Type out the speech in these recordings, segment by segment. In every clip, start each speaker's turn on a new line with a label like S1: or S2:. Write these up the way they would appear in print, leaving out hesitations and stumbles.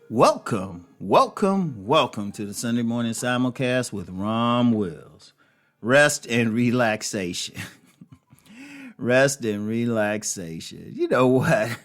S1: Welcome to the Sunday morning simulcast with Rom Wills. Rest and relaxation. Rest and relaxation. You know what?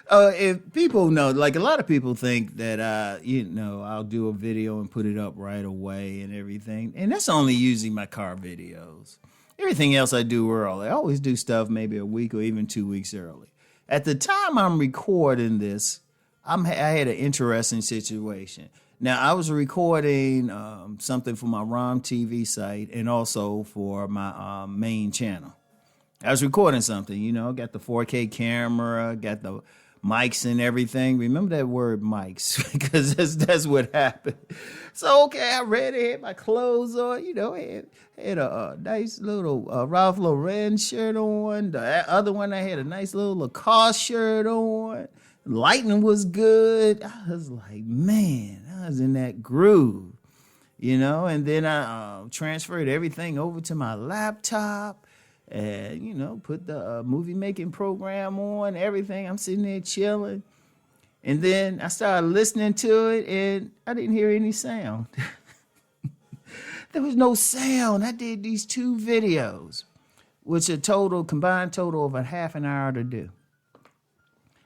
S1: If people know, like a lot of people think that, I'll do a video and put it up right away and everything. And that's only using my car videos. Everything else I do early. I always do stuff maybe a week or even 2 weeks early. At the time I'm recording this, I had an interesting situation. Now, I was recording something for my Rom TV site and also for my main channel. I was recording something, got the 4K camera, got the mics and everything. Remember that word mics, because that's what happened. So, okay, I ready, had my clothes on, had a nice little Ralph Lauren shirt on. The other one, I had a nice little Lacoste shirt on. Lighting was good. I was like, man, I was in that groove, and then I transferred everything over to my laptop and, put the movie making program on, everything. I'm sitting there chilling. And then I started listening to it and I didn't hear any sound. There was no sound. I did these 2 videos, which combined total of a half an hour to do.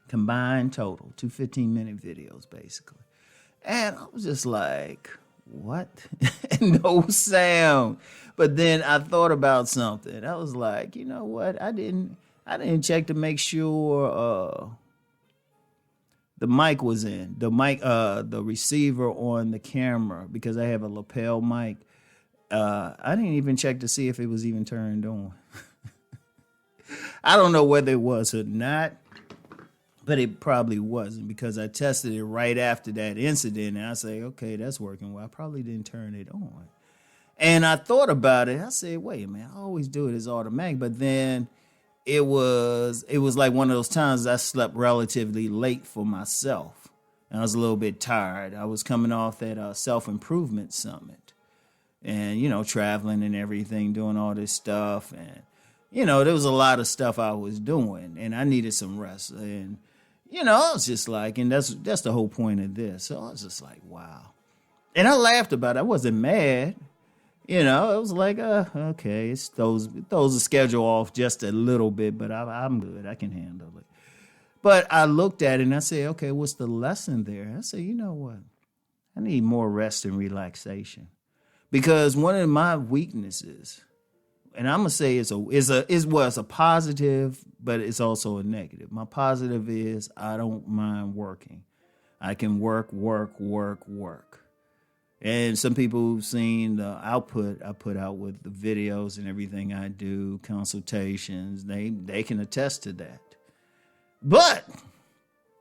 S1: Combined total, 2 15-minute videos, basically. And I was just like, what? No sound. But then I thought about something. I was like, you know what? I didn't check to make sure the mic was in. The receiver on the camera, because I have a lapel mic. I didn't even check to see if it was even turned on. I don't know whether it was or not. But it probably wasn't, because I tested it right after that incident. And I say, okay, that's working well. I probably didn't turn it on. And I thought about it. I said, wait, man, I always do it as automatic. But then it was like one of those times I slept relatively late for myself. And I was a little bit tired. I was coming off that self-improvement summit and, traveling and everything, doing all this stuff. And, there was a lot of stuff I was doing and I needed some rest. And, I was just like, and that's the whole point of this. So I was just like, wow. And I laughed about it. I wasn't mad. It was like, okay, it's throws the schedule off just a little bit, but I'm good. I can handle it. But I looked at it and I said, okay, what's the lesson there? I said, you know what? I need more rest and relaxation. Because one of my weaknesses, and I'm gonna say it's a positive, but it's also a negative. My positive is I don't mind working. I can work. And some people who've seen the output I put out with the videos and everything I do, consultations, they can attest to that. But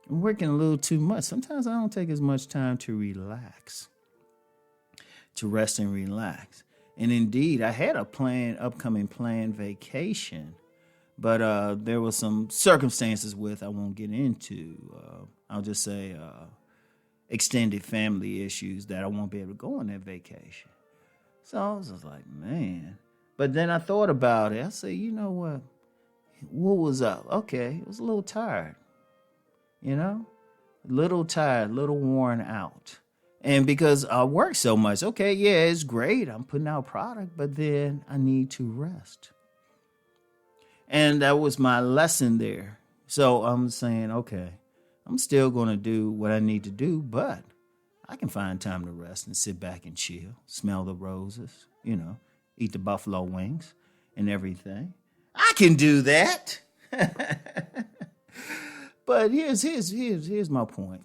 S1: I'm working a little too much. Sometimes I don't take as much time to relax, to rest and relax. And indeed, I had a upcoming planned vacation, but there were some circumstances I won't get into. I'll just say extended family issues that I won't be able to go on that vacation. So I was just like, man. But then I thought about it. I said, you know what? What was up? Okay, it was a little tired, a little tired, a little worn out. And because I work so much, okay, yeah, it's great. I'm putting out product, but then I need to rest. And that was my lesson there. So I'm saying, okay, I'm still going to do what I need to do, but I can find time to rest and sit back and chill, smell the roses, eat the buffalo wings and everything. I can do that. But here's my point.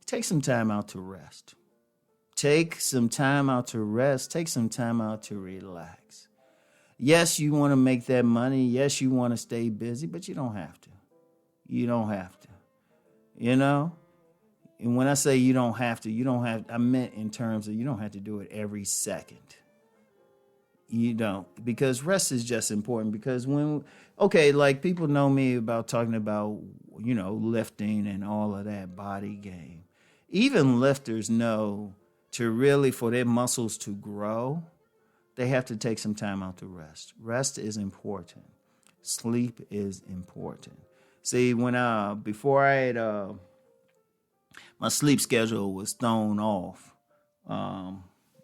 S1: Take some time out to rest. Take some time out to rest. Take some time out to relax. Yes, you want to make that money. Yes, you want to stay busy, but you don't have to. You don't have to. And when I say you don't have to, I meant in terms of you don't have to do it every second. You don't, because rest is just important. Because like people know me about talking about, lifting and all of that body game. Even lifters know for their muscles to grow, they have to take some time out to rest. Rest is important. Sleep is important. See, before I had my sleep schedule was thrown off.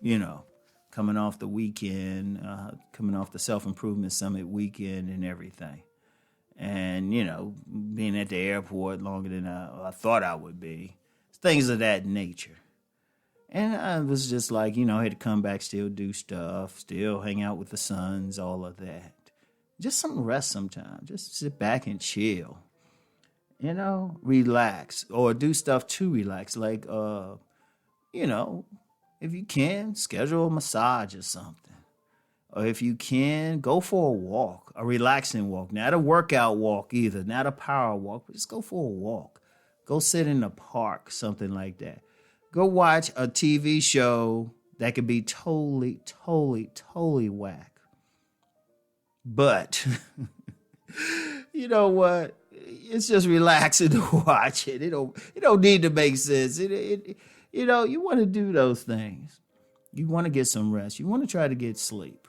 S1: You know, coming off the weekend, coming off the Self-Improvement Summit weekend and everything. And, you know, being at the airport longer than I thought I would be. Things of that nature. And I was just like, you know, I had to come back, still do stuff, still hang out with the sons, all of that. Just some rest sometimes. Just sit back and chill. You know, relax or do stuff to relax. Like, you know, if you can, schedule a massage or something. Or if you can, go for a walk, a relaxing walk. Not a workout walk either, not a power walk, but just go for a walk. Go sit in the park, something like that. Go watch a TV show that could be totally whack. But, you know what? It's just relaxing to watch it. It don't need to make sense. You know, you want to do those things. You want to get some rest. You want to try to get sleep.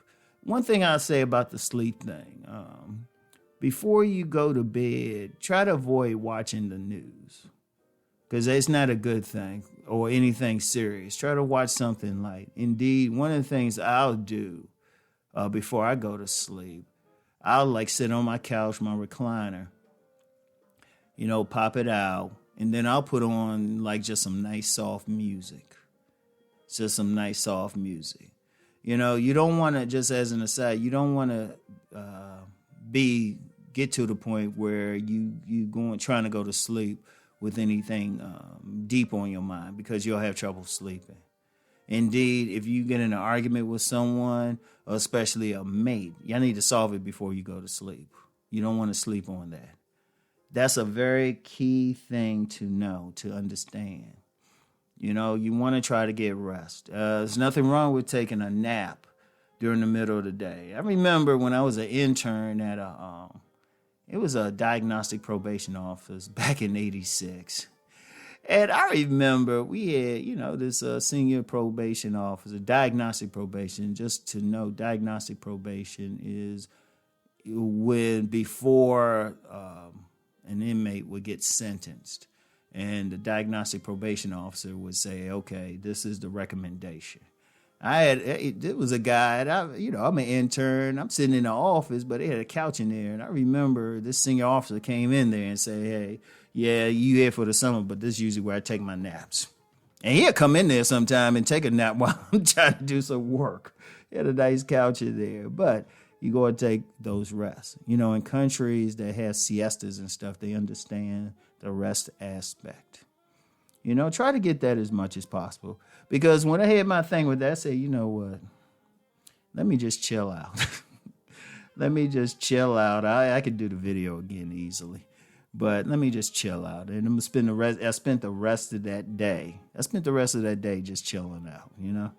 S1: One thing I'll say about the sleep thing, before you go to bed, try to avoid watching the news because it's not a good thing or anything serious. Try to watch something light. Indeed, one of the things I'll do before I go to sleep, I'll like sit on my couch, my recliner, you know, pop it out, and then I'll put on like just some nice soft music. Just some nice soft music. You know, you don't want to, just as an aside, you don't want to get to the point where you trying to go to sleep with anything deep on your mind because you'll have trouble sleeping. Indeed, if you get in an argument with someone, especially a mate, y'all need to solve it before you go to sleep. You don't want to sleep on that. That's a very key thing to know, to understand. You know, you want to try to get rest. There's nothing wrong with taking a nap during the middle of the day. I remember when I was an intern at it was a diagnostic probation office back in '86. And I remember we had, you know, this senior probation officer, diagnostic probation. Just to know, diagnostic probation is when before an inmate would get sentenced. And the diagnostic probation officer would say, okay, this is the recommendation. It was a guy, I'm an intern. I'm sitting in the office, but they had a couch in there. And I remember this senior officer came in there and said, hey, yeah, you here for the summer, but this is usually where I take my naps. And he'll come in there sometime and take a nap while I'm trying to do some work. He had a nice couch in there, but you go and take those rests. You know, in countries that have siestas and stuff, they understand the rest aspect. You know, try to get that as much as possible. Because when I had my thing with that, I said, you know what? Let me just chill out. Let me just chill out. I could do the video again easily. But let me just chill out. And I'm gonna spend I spent the rest of that day just chilling out, you know?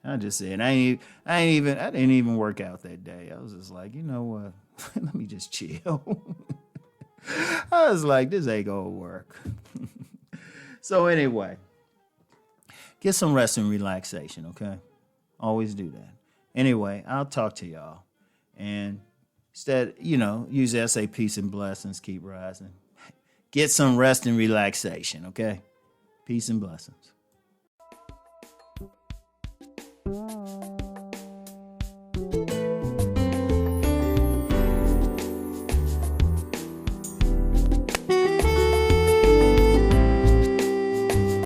S1: I just said, I didn't even work out that day. I was just like, you know what? Let me just chill. I was like, this ain't gonna work. So anyway, get some rest and relaxation, okay? Always do that. Anyway, I'll talk to y'all. And instead, you know, usually I say peace and blessings, keep rising. Get some rest and relaxation, okay? Peace and blessings.